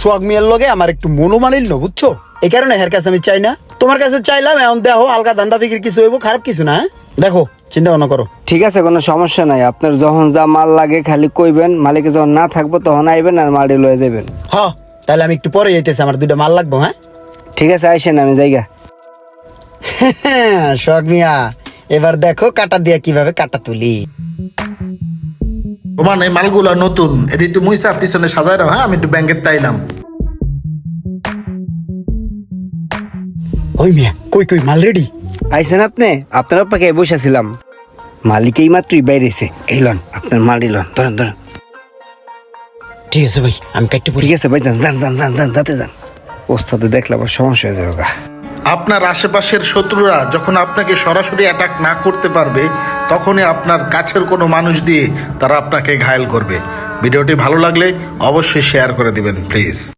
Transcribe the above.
সোহাগ মিয়ার লগে আমার একটু মনোমালিন্য বুঝছো, এই কারণে হের কাছে আমি চাই না। তোমার কাছে চাইলাম, এখন দেখো হালকা ধান্দা ফিকির কিছু হইব, খারাপ কিছু না। দেখো চিন্তা ভাবনা করো। ঠিক আছে, কোনো সমস্যা নাই। আপনার যখন যা মাল লাগে খালি কইবেন, মালিকে যখন না থাকবো তখন আইবেন আর মালটি লয়ে যাবেন। তাহলে আমি একটু পরে যাইতেছি, আমার 2টা মাল লাগবো। হ্যাঁ ঠিক আছে, আইসেন, আমি যাইগা। সোহাগ মিয়া, এবার দেখো কাটা দিয়া কিভাবে কাটা তুলি। তোমার এই মালগুলা নতুন, এটি একটু মুইসা পিছনে সাজায় রাখো। হ্যাঁ, আমি একটু ব্যাংকের তাইলাম। ওই মিয়া, কই মাল রেডি? আইসেন আপনি? আপনার অপেক্ষা বসেছিলাম। মালিক এই মাত্রই বাইরেছে। এই লন আপনার মাল লন, ধরেন ধরেন। ঠিক আছে ভাই, আমি কাটতে পড়ি। ঠিক আছে ভাই, যান যান যান যান যান, যাতে যান। ওস্তাদে দেখলে আবার সমস্যা হয়ে যাবে। আপনার আশেপাশের শত্রুরা যখন আপনাকে সরাসরি অ্যাটাক না করতে পারবে, তখনই আপনার কাছের কোনো মানুষ দিয়ে তারা আপনাকে ঘায়েল করবে। ভিডিওটি ভালো লাগলে অবশ্যই শেয়ার করে দিবেন প্লিজ।